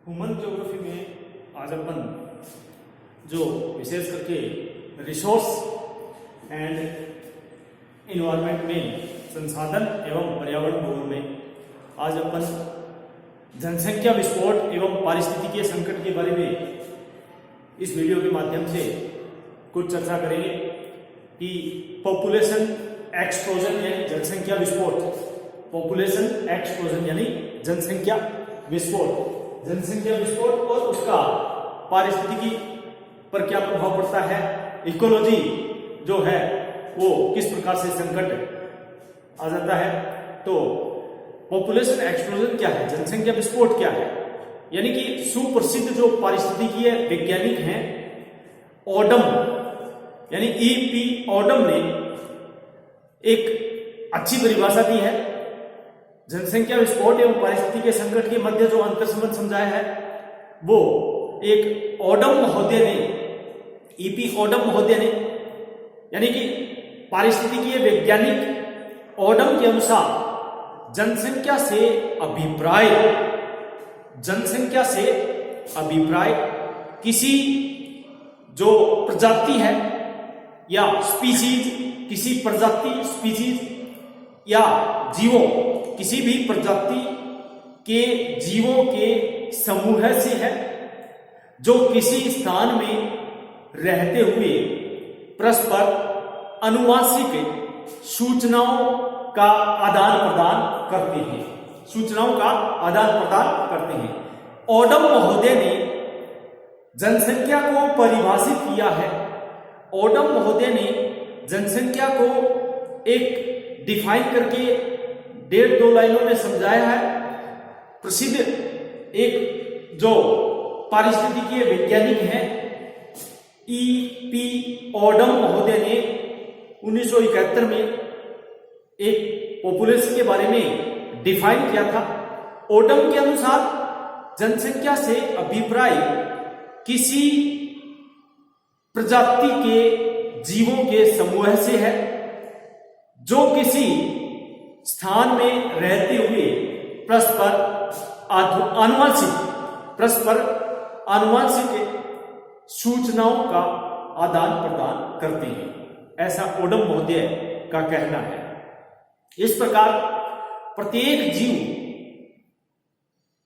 Human geography में आज अपन जो विशेष करके रिसोर्स एंड इन्वायरमेंट में संसाधन एवं पर्यावरण भूगोल में आज अपन जनसंख्या विस्फोट एवं पारिस्थितिकीय संकट के बारे में इस वीडियो के माध्यम से कुछ चर्चा करेंगे कि पॉपुलेशन एक्सप्लोजन यानी जनसंख्या विस्फोट, पॉपुलेशन एक्सप्लोजन यानी जनसंख्या विस्फोट और उसका पारिस्थितिकी पर क्या प्रभाव पड़ता है, इकोलॉजी जो है वो किस प्रकार से संकट आ जाता है। तो पॉपुलेशन एक्सप्लोजन क्या है, जनसंख्या विस्फोट क्या है, यानी कि सुप्रसिद्ध जो पारिस्थितिकीय वैज्ञानिक हैं ओडम यानी ईपी ओडम ने एक अच्छी परिभाषा दी है। जनसंख्या विस्फोट एवं पारिस्थितिकीय संकट के मध्य जो अंतर संबंध समझाया है वो एक ओडम महोदय ने, ईपी ओडम महोदय ने, यानी कि पारिस्थितिकीय वैज्ञानिक ओडम के अनुसार जनसंख्या से अभिप्राय किसी जो प्रजाति है या स्पीशीज, किसी प्रजाति स्पीशीज या जीवों, किसी भी प्रजाति के जीवों के समूह से है जो किसी स्थान में रहते हुए परस्पर आनुवंशिक सूचनाओं का आदान प्रदान करते हैं। ओडम महोदय ने जनसंख्या को परिभाषित किया है। ओडम महोदय ने जनसंख्या को एक डिफाइन करके 1.5-2 लाइनों में समझाया है। प्रसिद्ध एक जो पारिस्थितिकीय वैज्ञानिक हैं ईपी ओडम महोदय ने 1971 में एक पॉपुलेशन के बारे में डिफाइन किया था। ओडम के अनुसार जनसंख्या से अभिप्राय किसी प्रजाति के जीवों के समूह से है जो किसी स्थान में रहते हुए परस्पर आनुवंशिक सूचनाओं का आदान प्रदान करते हैं, ऐसा ओडम महोदय का कहना है। इस प्रकार प्रत्येक जीव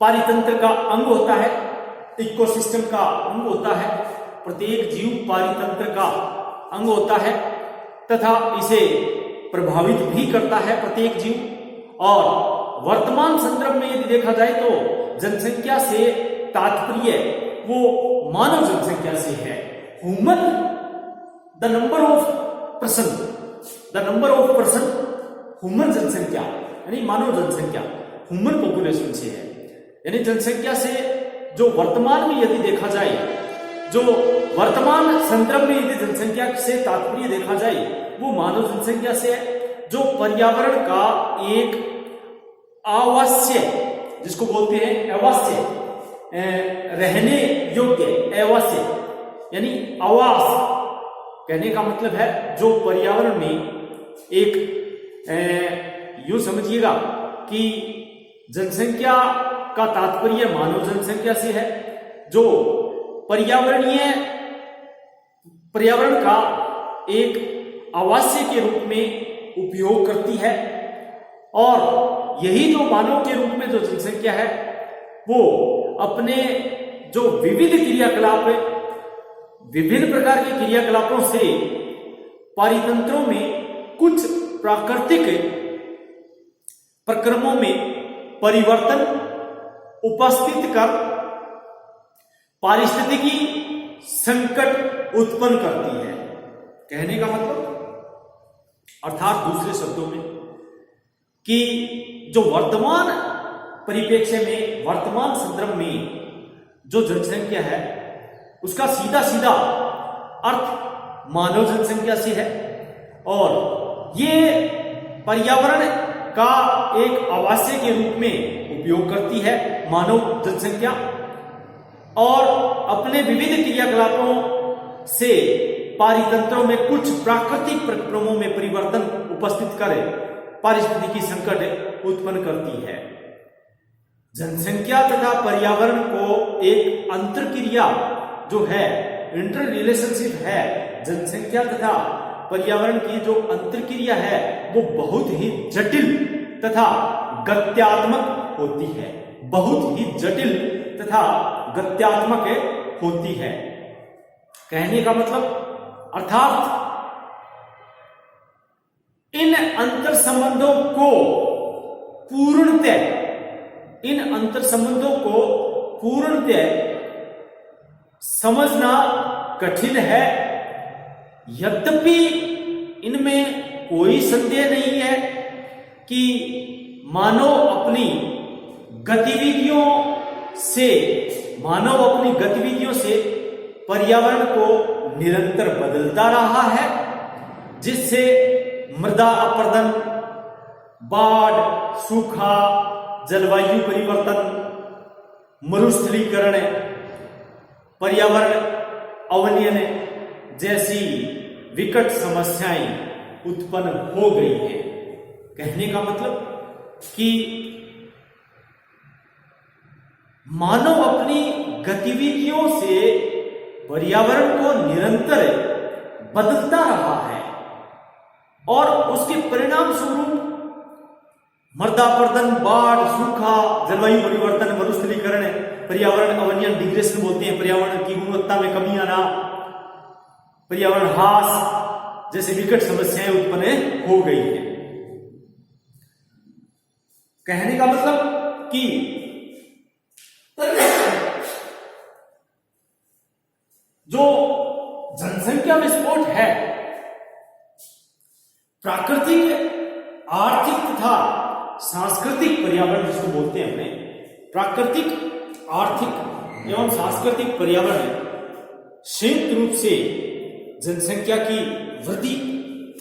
पारितंत्र का अंग होता है, इकोसिस्टम का अंग होता है, प्रत्येक जीव पारितंत्र का अंग होता है तथा इसे प्रभावित भी करता है प्रत्येक जीव। और वर्तमान संदर्भ में यदि देखा जाए तो जनसंख्या से तात्पर्य वो मानव जनसंख्या से है। Human the number of person human जनसंख्या यानी मानव जनसंख्या ह्यूमन पॉपुलेशन से है। यानी जनसंख्या से जो वर्तमान में यदि देखा जाए, जो वर्तमान संदर्भ में यदि जनसंख्या से तात्पर्य देखा जाए वो मानव जनसंख्या से है, जो पर्यावरण का एक आवास्य, जिसको बोलते हैं आवास्य, रहने योग्य आवास्य यानी आवास कहने का मतलब है जो पर्यावरण में एक यूं समझिएगा कि जनसंख्या का तात्पर्य मानव जनसंख्या से है, जो पर्यावरण का एक आवास्य के रूप में उपयोग करती है। और यही जो मानव के रूप में जो जनसंख्या है वो अपने जो विभिन्न प्रकार के क्रियाकलापों से पारितंत्रों में कुछ प्राकृतिक प्रक्रमों में परिवर्तन उपस्थित कर पारिस्थितिकी संकट उत्पन्न करती है। कहने का मतलब अर्थात दूसरे शब्दों में कि जो वर्तमान परिप्रेक्ष्य में, वर्तमान संदर्भ में जो जनसंख्या है उसका सीधा सीधा अर्थ मानव जनसंख्या से है और ये पर्यावरण का एक आवास्य के रूप में उपयोग करती है मानव जनसंख्या और अपने विविध क्रियाकलापों से पारितंत्रों में कुछ प्राकृतिक प्रक्रमों में परिवर्तन उपस्थित कर पारिस्थितिकी संकट उत्पन्न करती है। जनसंख्या तथा पर्यावरण को एक अंतरक्रिया जो है, इंटर रिलेशनशिप है, जनसंख्या तथा पर्यावरण की जो अंतरक्रिया है वो बहुत ही जटिल तथा गत्यात्मक होती है, बहुत ही जटिल तथा गत्यात्मक होती है। कहने का मतलब अर्थात इन अंतर संबंधों को पूर्णतः समझना कठिन है। यद्यपि इनमें कोई संदेह नहीं है कि मानव अपनी गतिविधियों से पर्यावरण को निरंतर बदलता रहा है, जिससे मृदा अपरदन, बाढ़, सूखा, जलवायु परिवर्तन, मरुस्थलीकरण, पर्यावरण अवनयन जैसी विकट समस्याएं उत्पन्न हो गई हैं। कहने का मतलब कि मानव अपनी गतिविधियों से पर्यावरण को निरंतर बदलता रहा है और उसके परिणाम स्वरूप मृदापर्दन, बाढ़, सूखा, जलवायु परिवर्तन, मरुस्थलीकरण, पर्यावरण अवनयन, डिग्रेशन बोलते हैं, पर्यावरण की गुणवत्ता में कमी आना, पर्यावरण ह्रास जैसे विकट समस्याएं उत्पन्न हो गई है। कहने का मतलब कि जो जनसंख्या विस्फोट है, प्राकृतिक, आर्थिक तथा सांस्कृतिक पर्यावरण जिसको बोलते हैं हमने, प्राकृतिक, आर्थिक एवं सांस्कृतिक पर्यावरण संयुक्त रूप से जनसंख्या की वृद्धि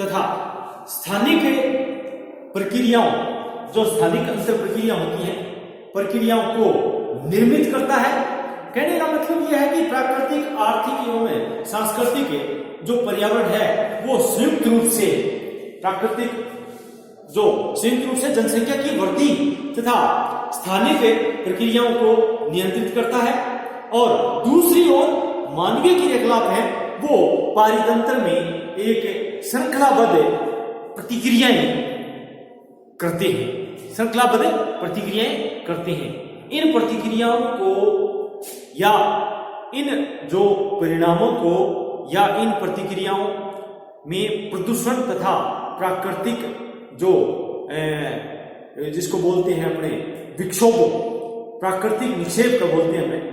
तथा स्थानिक प्रक्रियाओं, जो स्थानिक अंतर प्रक्रिया होती है, प्रक्रियाओं को निर्मित करता है। कहने का मतलब यह है कि प्राकृतिक, आर्थिक एवं सांस्कृतिक जो पर्यावरण है वो संयुक्त रूप से जनसंख्या की वृद्धि तथा स्थानिक प्रक्रियाओं को नियंत्रित करता है, और दूसरी ओर मानवीय क्रियाकलाप है वो पारितंत्र में एक श्रृंखलाबद्ध प्रतिक्रियाएं करते हैं। इन प्रतिक्रियाओं को या इन जो परिणामों को या इन प्रतिक्रियाओं में प्रदूषण तथा प्राकृतिक जो जिसको बोलते हैं अपने विक्षोभ, प्राकृतिक निक्षेप का बोलते हैं हमें,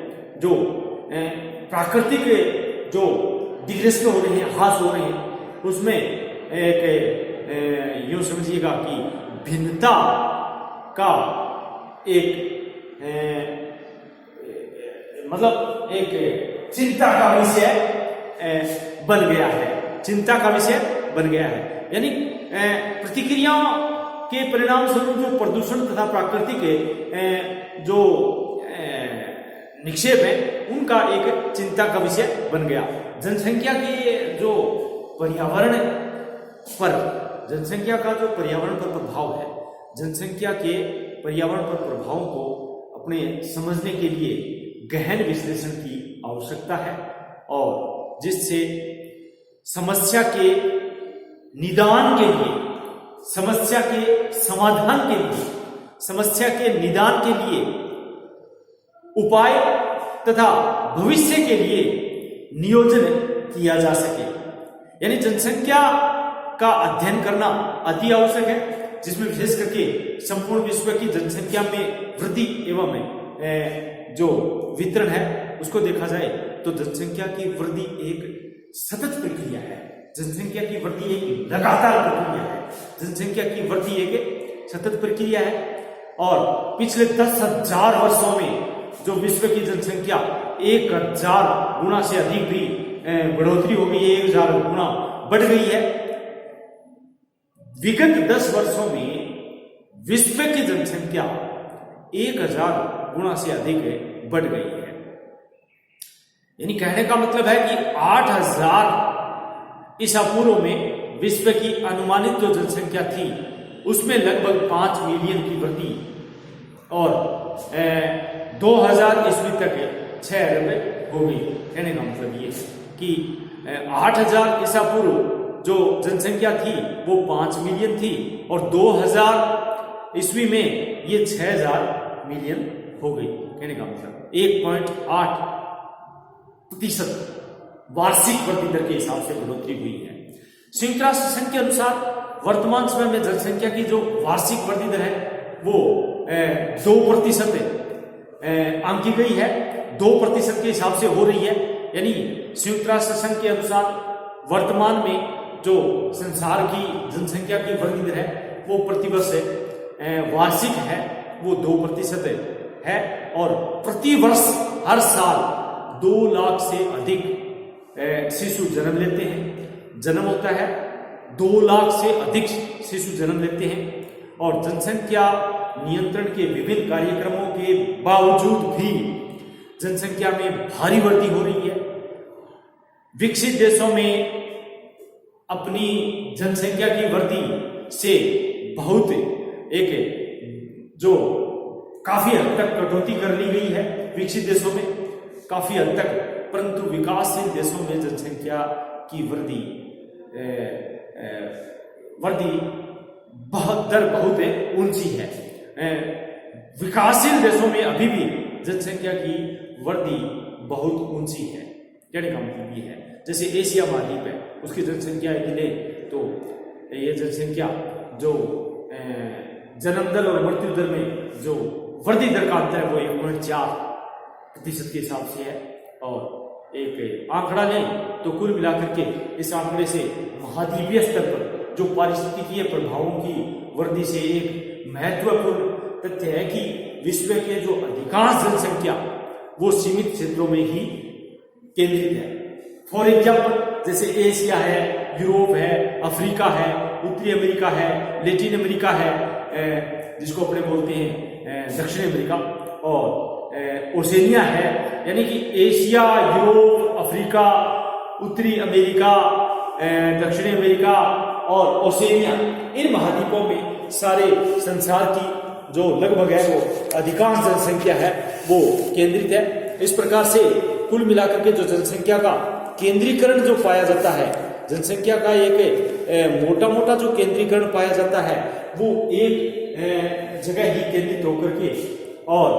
जो प्राकृतिक जो डिग्रेशन हो रहे हैं, ह्रास हो रहे हैं, उसमें एक यूं समझिएगा कि भिन्नता का एक मतलब एक चिंता का विषय बन गया है। यानी प्रतिक्रियाओं के परिणाम स्वरूप जो प्रदूषण तथा प्राकृतिक जो निक्षेप है उनका एक चिंता का विषय बन गया। जनसंख्या का जो पर्यावरण पर प्रभाव है, जनसंख्या के पर्यावरण पर प्रभावों को अपने समझने के लिए गहन विश्लेषण की आवश्यकता है, और जिससे समस्या के निदान के लिए, समस्या के समाधान के लिए, समस्या के निदान के लिए उपाय तथा भविष्य के लिए नियोजन किया जा सके। यानी जनसंख्या का अध्ययन करना अति आवश्यक है, जिसमें विशेष करके संपूर्ण विश्व की जनसंख्या में वृद्धि एवं जो वितरण है उसको देखा जाए तो जनसंख्या की वृद्धि एक सतत प्रक्रिया है, जनसंख्या की वृद्धि एक लगातार प्रक्रिया है, जनसंख्या की वृद्धि एक सतत प्रक्रिया है। और पिछले 10,000 वर्षों में जो विश्व की जनसंख्या 1,000 गुना से अधिक भी बढ़ोतरी हो गई है, 1,000 गुना बढ़ गई है। विगत 10 वर्षों में विश्व की जनसंख्या 1,000 गुना से अधिक बढ़ गई है। यानी कहने का मतलब है कि 8,000 ईसा पूर्व में विश्व की अनुमानित जो जनसंख्या थी उसमें लगभग 5 मिलियन की वृद्धि और 2000 ईस्वी तक 6 अरब हो गई। कहने का मतलब ये कि 8000 ईसा पूर्व जो जनसंख्या थी वो 5 मिलियन थी और 2000 ईस्वी में ये 6000 मिलियन हो गई। कहने का मतलब 1.8% वार्षिक वृद्धि दर के हिसाब से बढ़ोतरी हुई है। संयुक्त राष्ट्र संघ के अनुसार वर्तमान समय में जनसंख्या की जो वार्षिक वृद्धि दर है वो 2% आंकी गई है, 2% के हिसाब से हो रही है। यानी संयुक्त राष्ट्र संघ के अनुसार वर्तमान में जो संसार की जनसंख्या की वृद्धि दर है वो प्रतिवर्ष वार्षिक है, वो 2% है और प्रतिवर्ष हर साल 2 लाख से अधिक शिशु जन्म लेते हैं, जन्म होता है, 2 लाख से अधिक शिशु जन्म लेते हैं। और जनसंख्या नियंत्रण के विभिन्न कार्यक्रमों के बावजूद भी जनसंख्या में भारी वृद्धि हो रही है। विकसित देशों में अपनी जनसंख्या की वृद्धि से बहुत एक जो काफी हद तक कटौती कर ली गई है विकसित देशों में काफी हद तक, परंतु विकासशील देशों में जनसंख्या की वृद्धि दर बहुत ऊंची है। विकासशील देशों में अभी भी जनसंख्या की वृद्धि बहुत ऊंची है। कहने का मतलब ये है जैसे एशिया महाद्वीप है उसकी जनसंख्या यदि ले तो ये जनसंख्या जो जन्म दर और मृत्यु दर में जो वृद्धि दर का अंतर है वो 1.4% के हिसाब से है। और एक आंकड़ा लें तो कुल मिलाकर के इस आंकड़े से महाद्वीपीय स्तर पर जो पारिस्थितिकीय प्रभावों की वृद्धि से एक महत्वपूर्ण तथ्य है कि विश्व के जो अधिकांश जनसंख्या वो सीमित क्षेत्रों में ही केंद्रित है। फॉर एग्जाम्पल जैसे एशिया है, यूरोप है, अफ्रीका है, उत्तरी अमेरिका है, लैटिन अमेरिका है, जिसको अपने बोलते हैं दक्षिण अमेरिका, और ओसेनिया है। यानी कि एशिया, यूरोप, अफ्रीका, उत्तरी अमेरिका, दक्षिण अमेरिका और ओसेनिया, इन महाद्वीपों में सारे संसार की जो लगभग है वो अधिकांश जनसंख्या है वो केंद्रित है। इस प्रकार से कुल मिलाकर के जो जनसंख्या का केंद्रीकरण जो पाया जाता है, जनसंख्या का एक मोटा मोटा जो केंद्रीकरण पाया जाता है वो एक जगह ही केंद्रित होकर के, और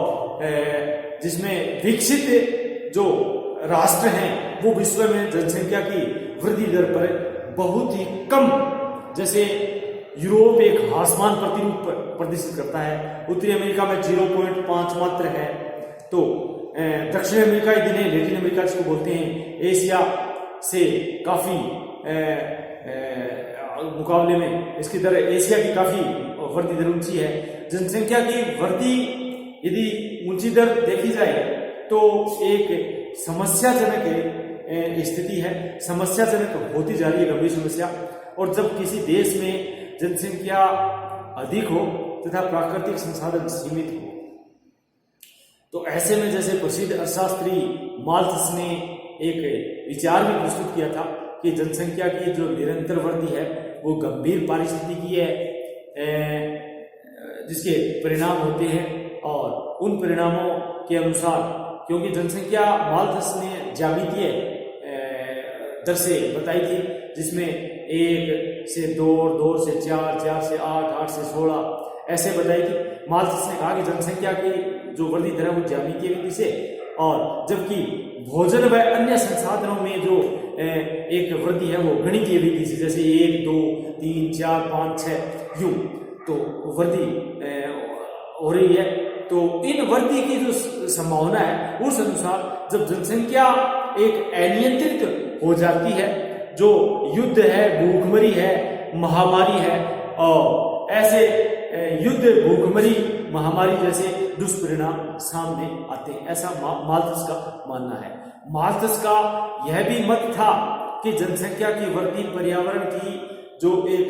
जिसमें विकसित जो राष्ट्र हैं वो विश्व में जनसंख्या की वृद्धि दर पर बहुत ही कम, जैसे यूरोप एक ह्रासमान प्रदर्शित करता है, उत्तरी अमेरिका में 0.5 मात्र है, तो दक्षिण अमेरिका ही दिन लैटिन अमेरिका जिसको बोलते हैं एशिया से काफी मुकाबले में इसकी दर, एशिया की काफी वृद्धि दर ऊंची है। जनसंख्या की वृद्धि यदि ऊंची दर देखी जाए तो एक समस्याजनक स्थिति है, समस्याजनक होती जा रही है, गंभीर समस्या। और जब किसी देश में जनसंख्या अधिक हो तथा प्राकृतिक संसाधन सीमित हो तो ऐसे में जैसे प्रसिद्ध अर्थशास्त्री माल्थस ने एक विचार भी प्रस्तुत किया था कि जनसंख्या की जो निरंतर वृद्धि है वो गंभीर पारिस्थितिकी है जिसके परिणाम होते हैं। और उन परिणामों के अनुसार, क्योंकि जनसंख्या माल्थस ने ज्यामितीय दर से बताई थी, जिसमें 1 से 2, 2 से 4, 4 से 8, 8 से 16 ऐसे बताई थी। माल्थस ने कहा कि जनसंख्या की जो वृद्धि दर है वो ज्यामितीय विधि से, और जबकि भोजन व अन्य संसाधनों में जो एक वृद्धि है वो गणितीय विधि से, जैसे 1, 2, 3, 4, 5, 6 यूं तो वृद्धि हो रही है। तो इन वृद्धि की जो संभावना है उस अनुसार जब जनसंख्या एक अनियंत्रित हो जाती है, जो युद्ध है, भूखमरी है, महामारी है, और ऐसे युद्ध, भूखमरी, महामारी जैसे दुष्परिणाम सामने आते हैं, ऐसा माल्थस का मानना है। माल्थस का यह भी मत था कि जनसंख्या की वृद्धि पर्यावरण की जो एक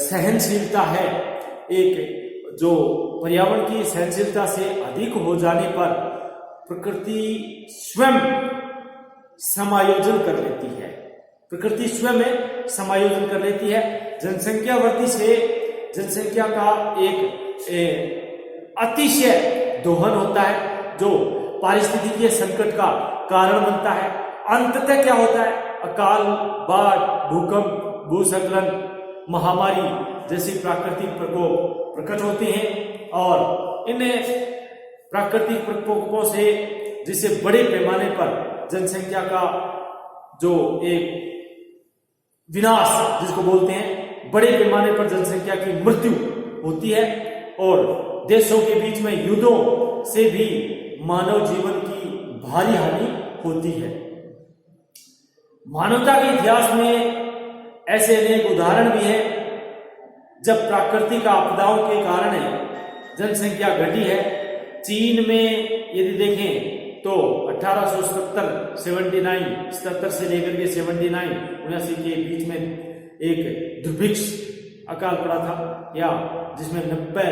सहनशीलता है, एक जो पर्यावरण की सहनशीलता से अधिक हो जाने पर प्रकृति स्वयं समायोजन कर लेती है, प्रकृति स्वयं समायोजन कर लेती है। जनसंख्या वृद्धि से जनसंख्या का एक अतिशय दोहन होता है जो पारिस्थितिकीय संकट का कारण बनता है। अंततः क्या होता है? अकाल, बाढ़, भूकंप, भूस्खलन, महामारी जैसी प्राकृतिक प्रकोप प्रकट होते हैं और इन प्राकृतिक प्रकोपों से जिससे बड़े पैमाने पर जनसंख्या का जो एक विनाश जिसको बोलते हैं, बड़े पैमाने पर जनसंख्या की मृत्यु होती है और देशों के बीच में युद्धों से भी मानव जीवन की भारी हानि होती है। मानवता के इतिहास में ऐसे अनेक उदाहरण भी हैं जब प्राकृतिक आपदाओं के कारण जनसंख्या घटी है। चीन में यदि देखें तो 1877 से लेकर के 79 के बीच में एक दुर्भिक्ष अकाल पड़ा था या जिसमें 90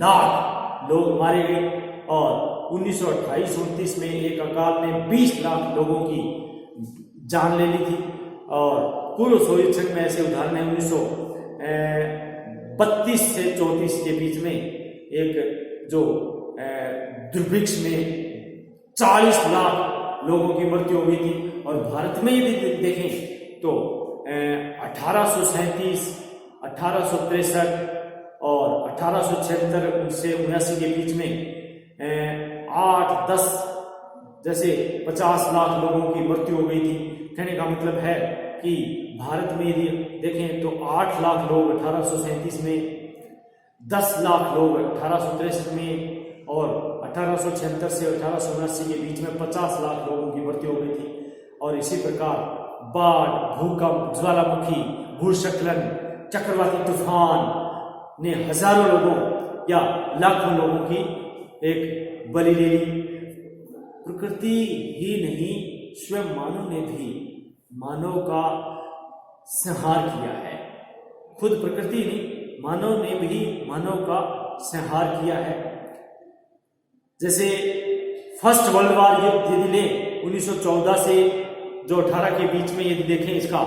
लाख लोग मारे गए और 1928-29 में एक अकाल ने 20 लाख लोगों की जान ले ली थी और पूर्व सोवियत संघ में ऐसे उदाहरण है। 1932 से 34 के बीच में एक जो दुर्भिक्ष में 40 लाख लोगों की मृत्यु हो गई थी और भारत में यदि देखें तो 1837, 1863 और 1876 से 79 के बीच में 8-10 जैसे 50 लाख लोगों की मृत्यु हो गई थी। कहने का मतलब है कि भारत में यदि देखें तो 8 लाख लोग 1837 में, 10 लाख लोग 1863 में और 1876 से 1879 के बीच में 50 लाख लोगों की मृत्यु हो गई थी। और इसी प्रकार बाढ़, भूकंप, ज्वालामुखी, भूस्खलन, चक्रवाती तूफान ने हजारों लोगों या लाखों लोगों की एक बलि ले ली। प्रकृति ही नहीं, स्वयं मानव ने भी मानव का संहार किया है। खुद प्रकृति नहीं, मानव ने भी मानव का संहार किया है। जैसे फर्स्ट वर्ल्ड वॉर यदि लें 1914 से जो 18 के बीच में यदि देखें, इसका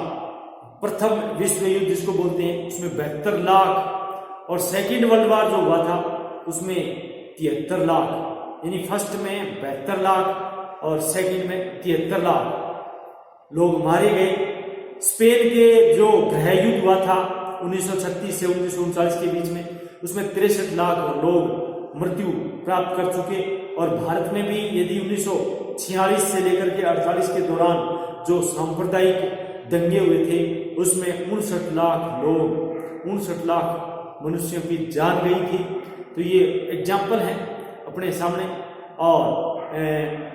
प्रथम विश्व युद्ध जिसको बोलते हैं उसमें 72 लाख और सेकेंड वर्ल्ड वॉर जो हुआ था उसमें 73 लाख, यानी फर्स्ट में 72 लाख और सेकेंड में 73 लाख लोग मारे गए। स्पेन के जो गृह युद्ध हुआ था 1936 से 1939 के बीच में उसमें 63 लाख लोग मृत्यु प्राप्त कर चुके और भारत में भी यदि 1946 से लेकर के 48 के दौरान जो सांप्रदायिक दंगे हुए थे उसमें 59 लाख लोग, 59 लाख मनुष्यों की जान गई थी। तो ये एग्जाम्पल है अपने सामने। और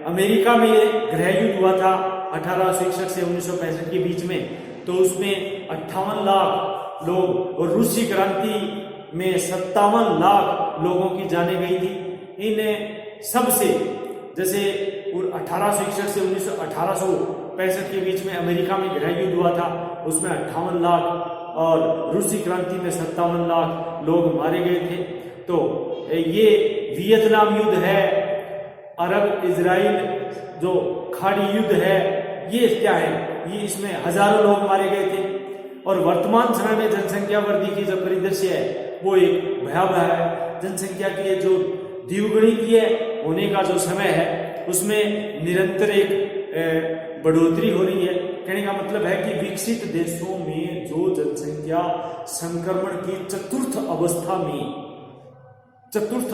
अमेरिका में ये गृह युद्ध हुआ था 1861 से 1965 के बीच में, तो उसमें 58 लाख लोग और रूसी क्रांति में 57 लाख लोगों की जानें गई थी। इन सबसे जैसे 1861 से 1865 के बीच में अमेरिका में गृह युद्ध हुआ था उसमें 58 लाख और रूसी क्रांति में 57 लाख लोग मारे गए थे। तो ये वियतनाम युद्ध है, अरब इजराइल जो खाड़ी युद्ध है, ये क्या है, ये इसमें हजारों लोग मारे गए थे। और वर्तमान समय में जनसंख्या वृद्धि की जो परिदृश्य है वो एक भयावह है। जनसंख्या की जो द्विगुणित होने का जो समय है उसमें निरंतर एक बढ़ोतरी हो रही है। कहने का मतलब है कि विकसित देशों में जो जनसंख्या संक्रमण की चतुर्थ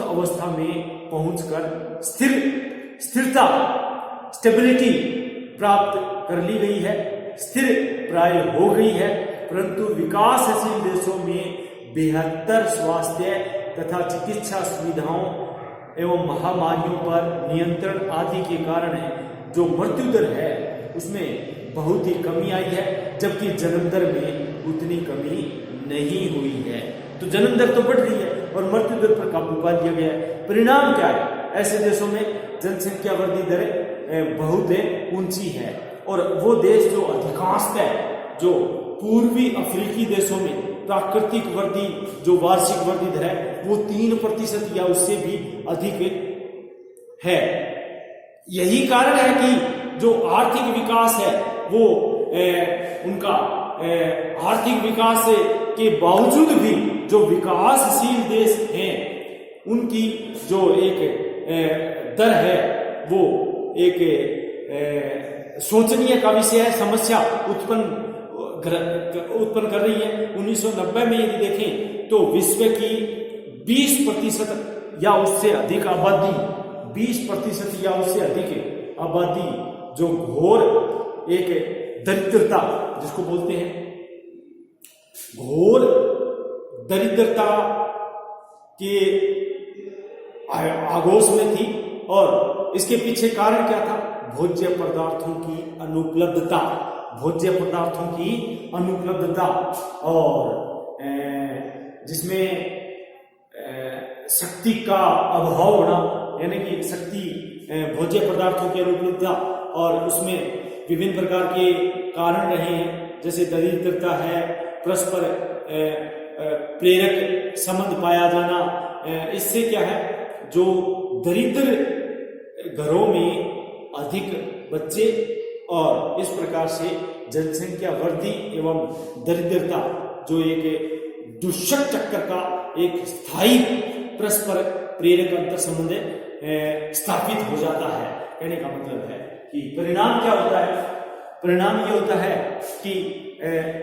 अवस्था में पहुंचकर स्थिरता स्टेबिलिटी प्राप्त कर ली गई है, स्थिर प्राय हो गई है, परंतु विकासशील देशों में बेहतर स्वास्थ्य तथा चिकित्सा सुविधाओं एवं महामारियों पर नियंत्रण आदि के कारण जो मृत्यु दर है उसमें बहुत ही कमी आई है, जबकि जन्म दर में उतनी कमी नहीं हुई है। तो जन्म दर तो बढ़ रही है और मृत्यु दर पर काबू पा लिया गया है। परिणाम क्या है? ऐसे देशों में जनसंख्या वृद्धि दर बहुत ऊंची है और वो देश जो अधिकांशतः जो पूर्वी अफ्रीकी देशों में प्राकृतिक वृद्धि जो वार्षिक वृद्धि दर है वो 3% या उससे भी अधिक है। यही कारण है कि जो आर्थिक विकास है वो उनका आर्थिक विकास से के बावजूद भी जो विकासशील देश हैं उनकी जो एक दर है वो एक सोचनीय का विषय है, समस्या उत्पन्न कर रही है। 1990 में यदि देखें तो विश्व की 20% या उससे अधिक आबादी, 20% या उससे अधिक आबादी जो घोर एक दरिद्रता जिसको बोलते हैं, घोर दरिद्रता के आगोश में थी। और इसके पीछे कारण क्या था? भोज्य पदार्थों की अनुपलब्धता, भोज्य पदार्थों की अनुपलब्धता, और जिसमें शक्ति का अभाव होना, यानी कि शक्ति, भोज्य पदार्थों की अनुपलब्धता, और उसमें विभिन्न प्रकार के कारण रहे हैं, जैसे दरिद्रता है, परस्पर प्रेरक संबंध पाया जाना। इससे क्या है, जो दरिद्र घरों में अधिक बच्चे, और इस प्रकार से जनसंख्या वृद्धि एवं दरिद्रता जो एक दुष्ट चक्कर का एक स्थायी परस्पर प्रेरक अंतर संबंध स्थापित हो जाता है। कहने का मतलब है कि परिणाम क्या होता है? परिणाम ये होता है कि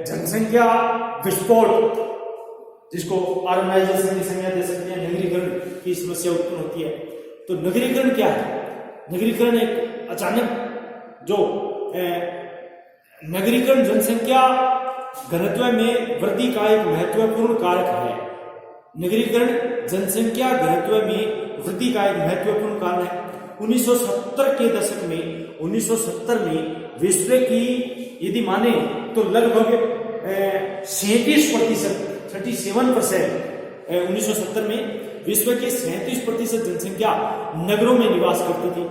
जनसंख्या विस्फोट, जिसको अर्बनाइजेशन की संज्ञा दे सकते हैं, नगरीकरण की समस्या उत्पन्न होती है। तो नगरीकरण क्या है? नगरीकरण एक अचानक जो नगरीकरण जनसंख्या घनत्व में वृद्धि का एक महत्वपूर्ण कारक है। नगरीकरण जनसंख्या घनत्व में वृद्धि का एक महत्वपूर्ण कारण है। 1970 के दशक में, 1970 में विश्व की यदि माने तो लगभग 37%, 37% 1970 में विश्व के 37% जनसंख्या नगरों में निवास करती थी,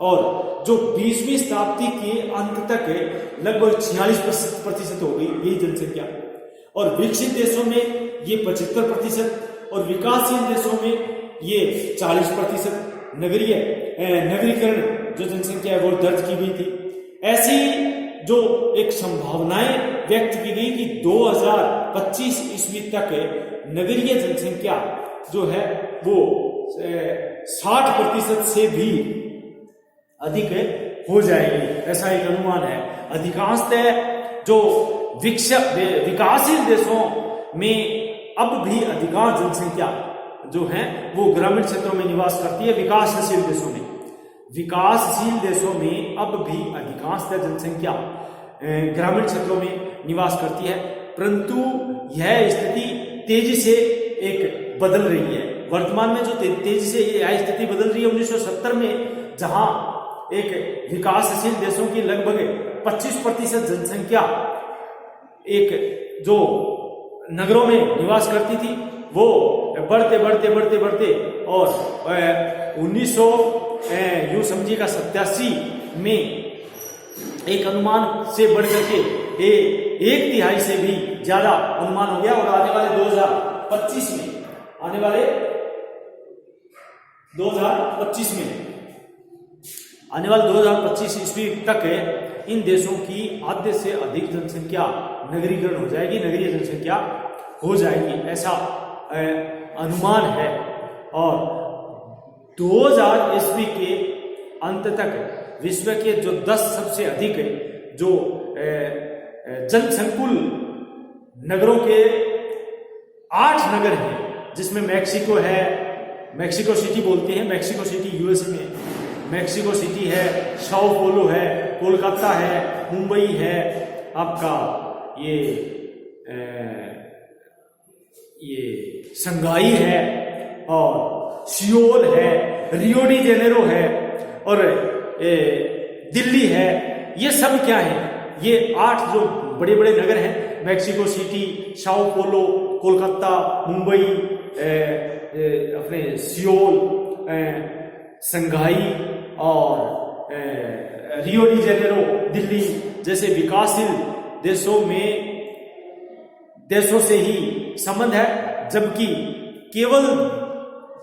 और जो 20वीं शताब्दी के अंत तक लगभग 46% हो गई यही जनसंख्या। और विकसित देशों में ये 75%, और विकासशील देशों में ये 40% नगरीकरण जो जनसंख्या है वो दर्ज की गई थी। ऐसी जो एक संभावनाएं व्यक्त की गई कि 2025 ईस्वी तक नगरीय जनसंख्या जो है वो 60% से भी अधिक हो जाएगी, ऐसा एक अनुमान है। अधिकांशतः जो विकासशील देशों में अब भी अधिकांश जनसंख्या जो है वो ग्रामीण क्षेत्रों में निवास करती है। विकासशील देशों में, विकासशील देशों में अब भी अधिकांशतः जनसंख्या ग्रामीण क्षेत्रों में निवास करती है, परंतु यह स्थिति तेजी से एक बदल रही है। वर्तमान में जो तेजी से यह स्थिति बदल रही है, 1970 में जहां एक विकासशील देशों की लगभग 25% जनसंख्या एक जो नगरों में निवास करती थी, वो बढ़ते और 1900 यूं समझिएगा 87 में एक अनुमान से बढ़ करके 1/3 से भी ज्यादा अनुमान हो गया। और आने वाले 2025 ईस्वी तक इन देशों की आधे से अधिक जनसंख्या नगरीकरण हो जाएगी, नगरीय जनसंख्या हो जाएगी, ऐसा अनुमान है। और 2000 ईस्वी के अंत तक विश्व के जो 10 सबसे अधिक जो जनसंकुल नगरों के 8 नगर हैं, जिसमें मैक्सिको है, मैक्सिको सिटी बोलते हैं, मैक्सिको सिटी यूएसए में, मैक्सिको सिटी है, साओ पोलो है, कोलकाता है, मुंबई है, आपका ये शंघाई है, और सियोल है, रियो डी जेनेरो है, और दिल्ली है। ये सब क्या है? ये 8 जो बड़े बड़े नगर हैं, Mexico city, Sao Paulo, Kolkata, Mumbai, अपने सियोल, शंघाई और रियो डी जेनेरो, दिल्ली जैसे विकासशील देशों से ही संबंध है, जबकि केवल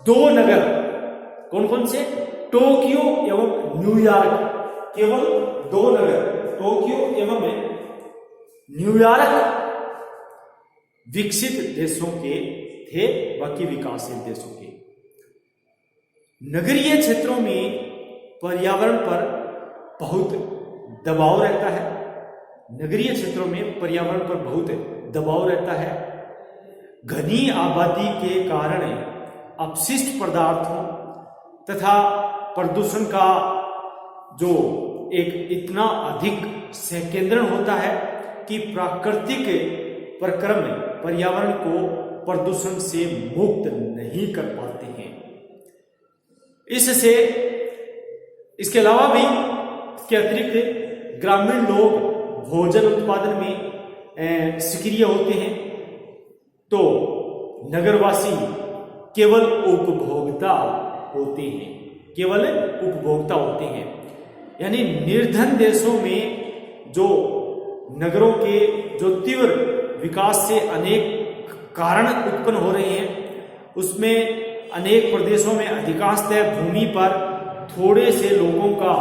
2 नगर, कौन कौन से? टोक्यो एवं न्यूयॉर्क, केवल 2 नगर, टोक्यो एवं न्यूयॉर्क, विकसित देशों के थे, बाकी विकासशील देशों के। नगरीय क्षेत्रों में पर्यावरण पर बहुत दबाव रहता है। नगरीय क्षेत्रों में पर्यावरण पर बहुत दबाव रहता है। घनी आबादी के कारण अपशिष्ट पदार्थों तथा प्रदूषण का जो एक इतना अधिक संकेंद्रण होता है कि प्राकृतिक प्रक्रम पर्यावरण को प्रदूषण से मुक्त नहीं कर पाते हैं। इससे इसके अलावा भी इसके अतिरिक्त ग्रामीण लोग भोजन उत्पादन में सक्रिय होते हैं, तो नगरवासी केवल उपभोक्ता होते हैं, केवल उपभोक्ता होते हैं। यानी निर्धन देशों में जो नगरों के जो तीव्र विकास से अनेक कारण उत्पन्न हो रहे हैं, उसमें अनेक प्रदेशों में अधिकांशतः भूमि पर थोड़े से लोगों का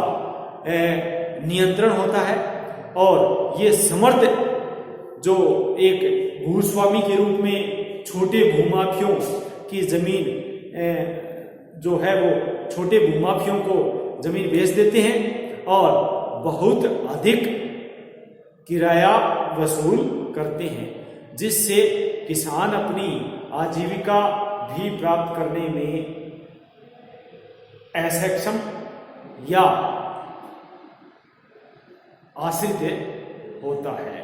नियंत्रण होता है और ये समर्थ जो एक भूस्वामी के रूप में छोटे भूमाफियों की जमीन जो है वो छोटे भूमाफियों को जमीन बेच देते हैं और बहुत अधिक किराया वसूल करते हैं, जिससे किसान अपनी आजीविका भी प्राप्त करने में असक्षम या आश्रित होता है।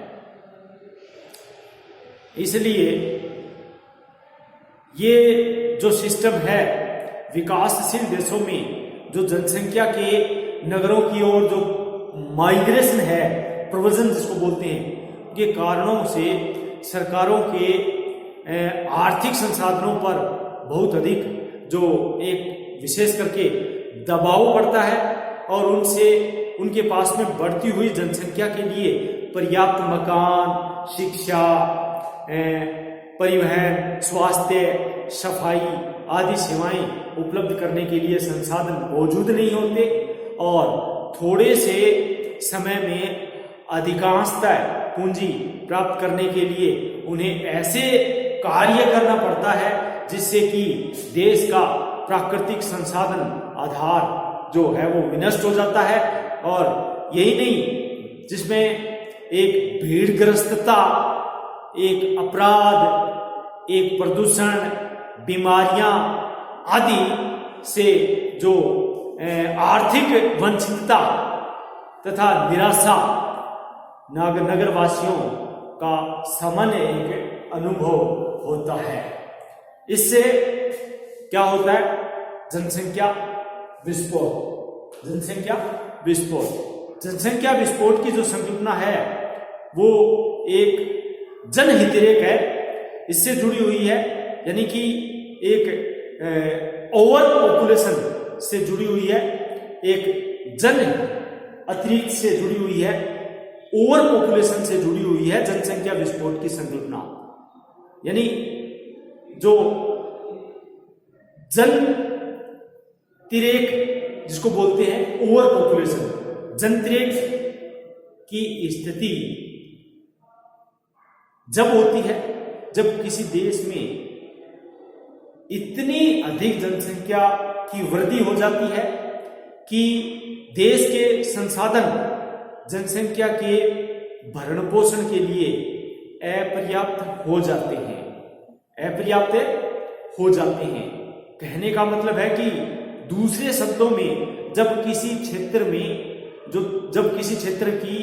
इसलिए ये जो सिस्टम है विकासशील देशों में, जो जनसंख्या के नगरों की ओर जो माइग्रेशन है, प्रव्रजन जिसको बोलते हैं, ये कारणों से सरकारों के आर्थिक संसाधनों पर बहुत अधिक जो एक विशेष करके दबाव पड़ता है और उनसे उनके पास में बढ़ती हुई जनसंख्या के लिए पर्याप्त मकान, शिक्षा, परिवहन, स्वास्थ्य, सफाई आदि सेवाएं उपलब्ध करने के लिए संसाधन मौजूद नहीं होते और थोड़े से समय में अधिकांशतः पूंजी प्राप्त करने के लिए उन्हें ऐसे कार्य करना पड़ता है जिससे कि देश का प्राकृतिक संसाधन आधार जो है वो विनष्ट हो जाता है। और यही नहीं, जिसमें एक भीड़ग्रस्तता, एक अपराध, एक प्रदूषण, बीमारियां आदि से जो आर्थिक वंचितता तथा निराशा नगरवासियों का सामान्य एक अनुभव होता है। इससे क्या होता है? जनसंख्या विस्फोट। जनसंख्या विस्फोट, जनसंख्या विस्फोट की जो संकल्पना है वो एक जनहितरेख है, इससे जुड़ी हुई है, यानी कि एक ओवर पॉपुलेशन से जुड़ी हुई है, एक जन अतिरिक्त से जुड़ी हुई है, ओवर पॉपुलेशन से जुड़ी हुई है जनसंख्या विस्फोट की संकल्पना। यानी जो जन तिरेक जिसको बोलते हैं, ओवर पॉपुलेशन, जनतिरेक की स्थिति जब होती है जब किसी देश में इतनी अधिक जनसंख्या की वृद्धि हो जाती है कि देश के संसाधन जनसंख्या के भरण पोषण के लिए अपर्याप्त हो जाते हैं, अपर्याप्त हो जाते हैं। कहने का मतलब है कि दूसरे शब्दों में जब किसी क्षेत्र की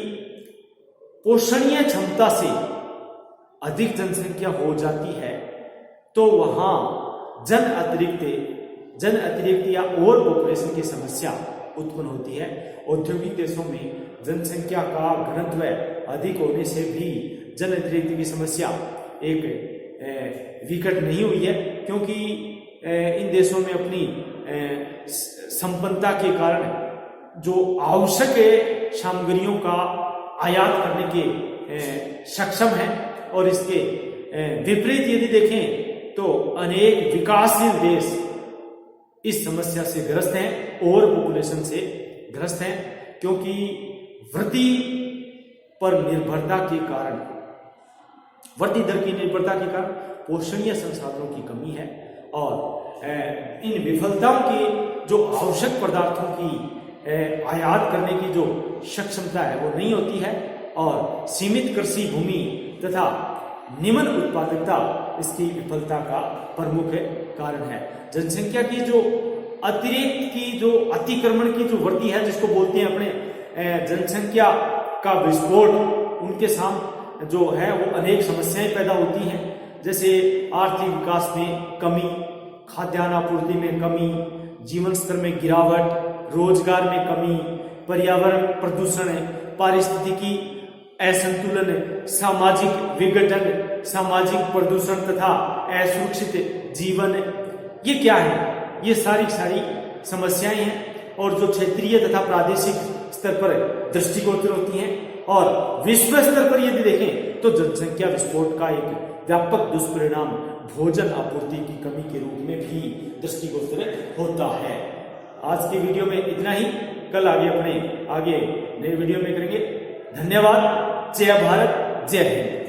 पोषणीय क्षमता से अधिक जनसंख्या हो जाती है तो वहां जन अतिरिक्त या ओवर पॉपुलेशन की समस्या उत्पन्न होती है। औद्योगिक देशों में जनसंख्या का घनत्व अधिक होने से भी जन अतिरिक्त की समस्या एक विकट नहीं हुई है, क्योंकि इन देशों में अपनी संपन्नता के कारण जो आवश्यक सामग्रियों का आयात करने के सक्षम है। और इसके विपरीत यदि देखें तो अनेक विकासशील देश इस समस्या से ग्रस्त हैं, ओवर पॉपुलेशन से ग्रस्त हैं, क्योंकि वृद्धि पर निर्भरता के कारण वृद्धि दर की निर्भरता के कारण पोषणीय संसाधनों की कमी है और इन विफलताओं के जो आवश्यक पदार्थों की आयात करने की जो सक्षमता है वो नहीं होती है और सीमित कृषि भूमि तथा निम्न उत्पादकता इसकी विफलता का प्रमुख कारण है। जनसंख्या की जो अतिरिक्त की जो अतिक्रमण की जो वृद्धि है जिसको बोलते हैं अपने जनसंख्या का विस्फोट, उनके साथ जो है वो अनेक समस्याएं पैदा होती हैं, जैसे आर्थिक विकास में कमी, खाद्यान्न आपूर्ति में कमी, जीवन स्तर में गिरावट, रोजगार में कमी, पर्यावरण प्रदूषण, पारिस्थितिकी असंतुलन, सामाजिक विघटन, सामाजिक प्रदूषण तथा असुरक्षित जीवन। ये क्या है? ये सारी समस्याएं हैं और जो क्षेत्रीय तथा प्रादेशिक स्तर पर दृष्टिगोचर होती हैं और विश्व स्तर पर यदि देखें तो जनसंख्या विस्फोट का एक व्यापक दुष्परिणाम भोजन आपूर्ति की कमी के रूप में भी दृष्टिगोचर होता है। आज की वीडियो में इतना ही, कल आगे नए वीडियो में करेंगे। धन्यवाद। जय भारत, जय हिंद।